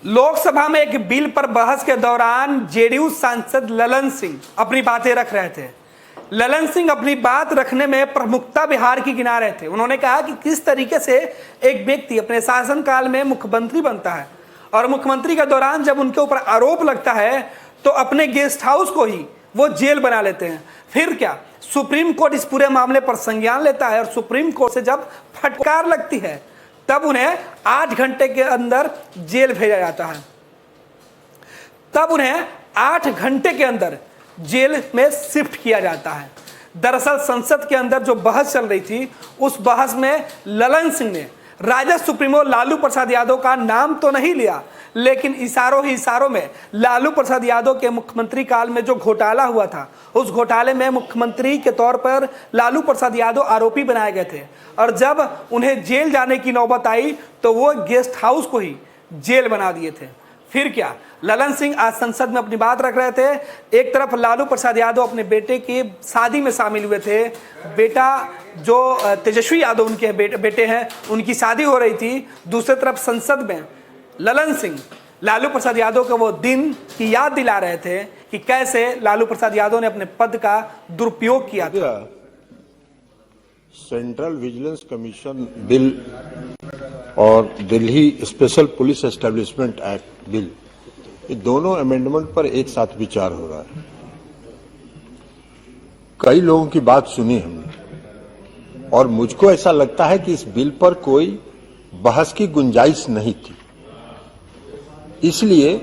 लोकसभा में एक बिल पर बहस के दौरान जेडीयू सांसद ललन सिंह अपनी बातें रख रहे थे। ललन सिंह अपनी बात रखने में प्रमुखता बिहार की गिना रहे थे। उन्होंने कहा कि किस तरीके से एक व्यक्ति अपने शासनकाल में मुख्यमंत्री बनता है और मुख्यमंत्री के दौरान जब उनके ऊपर आरोप लगता है तो अपने गेस्ट हाउस को ही वो जेल बना लेते हैं। फिर क्या, सुप्रीम कोर्ट इस पूरे मामले पर संज्ञान लेता है और सुप्रीम कोर्ट से जब फटकार लगती है तब उन्हें 8 घंटे के अंदर जेल भेजा जाता है। तब उन्हें 8 घंटे के अंदर जेल में शिफ्ट किया जाता है। दरअसल संसद के अंदर जो बहस चल रही थी उस बहस में ललन सिंह ने राजद सुप्रीमो लालू प्रसाद यादव का नाम तो नहीं लिया, लेकिन इशारों ही इशारों में लालू प्रसाद यादव के मुख्यमंत्री काल में जो घोटाला हुआ था उस घोटाले में मुख्यमंत्री के तौर पर लालू प्रसाद यादव आरोपी बनाए गए थे और जब उन्हें जेल जाने की नौबत आई तो वो गेस्ट हाउस को ही जेल बना दिए थे। फिर क्या, ललन सिंह आज संसद में अपनी बात रख रहे थे। एक तरफ लालू प्रसाद यादव अपने बेटे की शादी में शामिल हुए थे, बेटा जो तेजस्वी यादव उनके बेटे हैं उनकी शादी हो रही थी। दूसरी तरफ संसद में ललन सिंह लालू प्रसाद यादव को वो दिन की याद दिला रहे थे कि कैसे लालू प्रसाद यादव ने अपने पद का दुरुपयोग किया था। सेंट्रल विजिलेंस कमीशन बिल और Delhi special police establishment act bill, ये दोनों अमेंडमेंट पर एक साथ विचार हो रहा है। कई लोगों की बात सुनी हमने और मुझको ऐसा लगता है कि इस बिल पर कोई बहस की गुंजाइश नहीं थी, इसलिए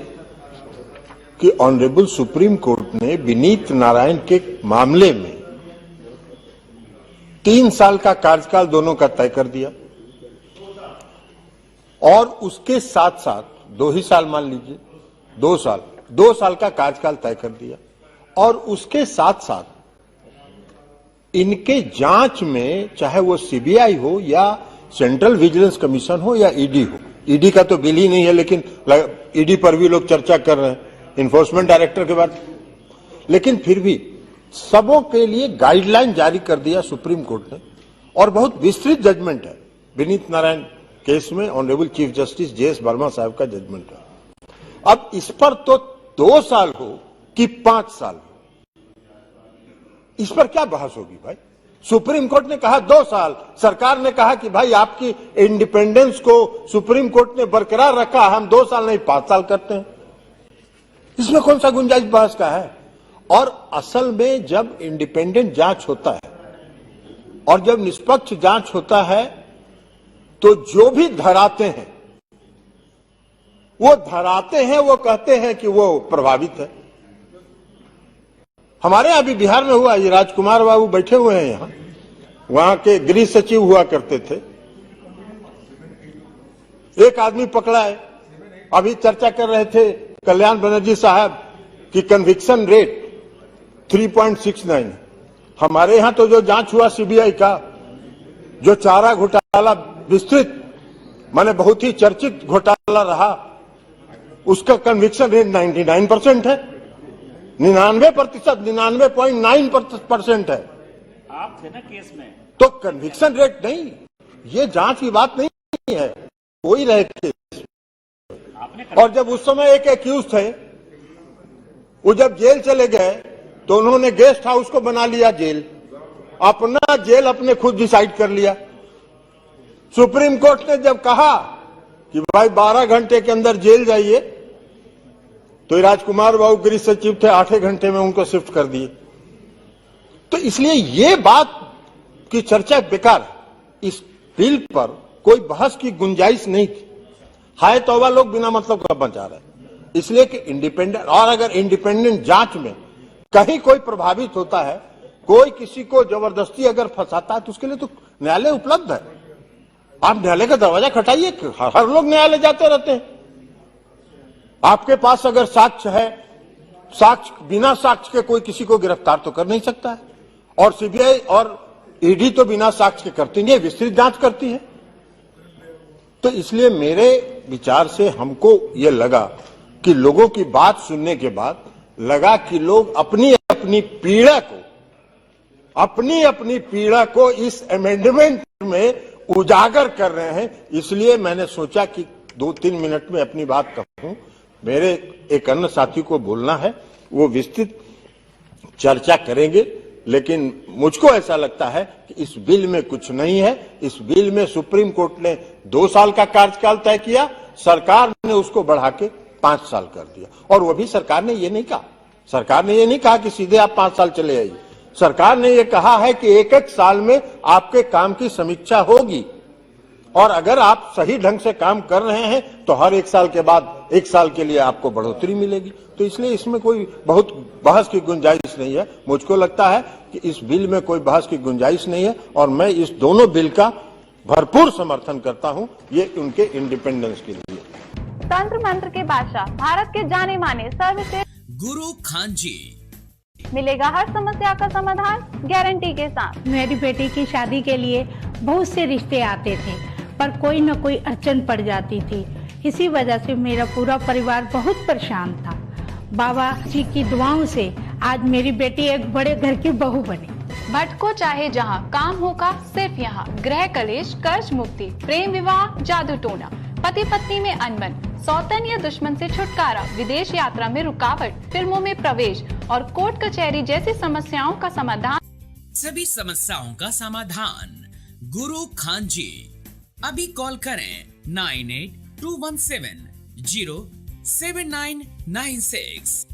कि ऑनरेबल सुप्रीम कोर्ट ने विनीत नारायण के मामले में 3 साल का कार्यकाल दोनों का तय कर दिया और उसके साथ साथ 2 ही साल मान लीजिए, 2 साल का कार्यकाल तय कर दिया और उसके साथ साथ इनके जांच में चाहे वो सीबीआई हो या सेंट्रल विजिलेंस कमीशन हो या ईडी हो, ईडी का तो बिल ही नहीं है लेकिन ईडी पर भी लोग चर्चा कर रहे हैं इन्फोर्समेंट डायरेक्टर के बाद, लेकिन फिर भी सबों के लिए गाइडलाइन जारी कर दिया सुप्रीम कोर्ट ने और बहुत विस्तृत जजमेंट है। विनीत नारायण केस में honourable chief justice JS Verma साहब का जजमेंट है। अब इस पर तो 2 साल हो कि 5 साल हो, इस पर क्या बहस होगी भाई। सुप्रीम कोर्ट ने कहा 2 साल, सरकार ने कहा कि भाई आपकी इंडिपेंडेंस को सुप्रीम कोर्ट ने बरकरार रखा, हम 2 साल नहीं 5 साल करते हैं, इसमें कौन सा गुंजाइश बहस का है। और असल में जब इंडिपेंडेंट जांच होता है और जब निष्पक्ष जांच होता है तो जो भी धराते हैं वो कहते हैं कि वो प्रभावित है। हमारे यहां भी बिहार में हुआ, ये राजकुमार बाबू बैठे हुए हैं यहां, वहां के गृह सचिव हुआ करते थे। एक आदमी पकड़ा है, अभी चर्चा कर रहे थे कल्याण बनर्जी साहब की कन्विक्शन रेट 3.69। हमारे यहां तो जो जांच हुआ सीबीआई का, जो चारा घोटाला विस्तृत माने बहुत ही चर्चित घोटाला रहा, उसका कन्विक्शन रेट 99% है, 99%, 99.9% है। आप थे ना केस में, तो कन्विक्शन रेट नहीं, ये जांच की बात नहीं है, कोई रहे केस। और जब उस समय एक एक्यूज थे, वो जब जेल चले गए तो उन्होंने गेस्ट हाउस को बना लिया जेल, अपना जेल अपने खुद डिसाइड कर लिया। सुप्रीम कोर्ट ने जब कहा कि भाई 12 घंटे के अंदर जेल जाइए, तो राजकुमार बाबू गृह सचिव थे, 8 घंटे में उनको शिफ्ट कर दिए। तो इसलिए ये बात की चर्चा बेकार है। इस बिल पर कोई बहस की गुंजाइश नहीं थी। हाय तौबा, लोग बिना मतलब का बचा रहे, इसलिए कि इंडिपेंडेंट, और अगर इंडिपेंडेंट जांच में कहीं कोई प्रभावित होता है, कोई किसी को जबरदस्ती अगर फंसाता है तो उसके लिए तो न्यायालय उपलब्ध है। आप न्यायालय का दरवाजा खटाइए, हर लोग न्यायालय जाते रहते हैं। आपके पास अगर साक्ष्य है, साक्ष्य बिना साक्ष्य के कोई किसी को गिरफ्तार तो कर नहीं सकता है, और सीबीआई और ईडी तो बिना साक्ष्य के करती नहीं है, विस्तृत जांच करती है। तो इसलिए मेरे विचार से हमको ये लगा कि लोगों की बात सुनने के बाद लगा कि लोग अपनी अपनी पीड़ा को इस अमेंडमेंट में उजागर कर रहे हैं, इसलिए मैंने सोचा कि 2-3 मिनट में अपनी बात कहूं, मेरे एक अन्य साथी को बोलना है, वो विस्तृत चर्चा करेंगे, लेकिन मुझको ऐसा लगता है कि इस बिल में कुछ नहीं है। इस बिल में सुप्रीम कोर्ट ने 2 साल का कार्यकाल तय किया, सरकार ने उसको बढ़ा के 5 साल कर दिया। और वो भी सरकार ने ये नहीं कहा, सरकार ने ये नहीं कहा कि सीधे आप 5 साल चले आइए। सरकार ने ये कहा है कि एक साल में आपके काम की समीक्षा होगी, और अगर आप सही ढंग से काम कर रहे हैं तो हर 1 साल के बाद 1 साल के लिए आपको बढ़ोतरी मिलेगी। तो इसलिए इसमें कोई बहुत बहस की गुंजाइश नहीं है। मुझको लगता है कि इस बिल में कोई बहस की गुंजाइश नहीं है, और मैं इस दोनों बिल का भरपूर समर्थन करता हूं, ये उनके इंडिपेंडेंस के लिए। तंत्र मंत्र के बादशाह, भारत के जाने माने सर्वश्रेष्ठ गुरु खान जी, मिलेगा हर समस्या का समाधान गारंटी के साथ। मेरी बेटी की शादी के लिए बहुत से रिश्ते आते थे, पर कोई न कोई अड़चन पड़ जाती थी। इसी वजह से मेरा पूरा परिवार बहुत परेशान था। बाबा जी की दुआओं से आज मेरी बेटी एक बड़े घर की बहू बनी। भटको चाहे जहाँ, काम होगा सिर्फ यहाँ। गृह कलेश, कर्ज मुक्ति, प्रेम विवाह, जादू टोना, पति पत्नी में अनबन, सौतन या दुश्मन से छुटकारा, विदेश यात्रा में रुकावट, फिल्मों में प्रवेश और कोर्ट कचहरी जैसी समस्याओं का समाधान। सभी समस्याओं का समाधान गुरु खान जी। अभी कॉल करें 9821707996।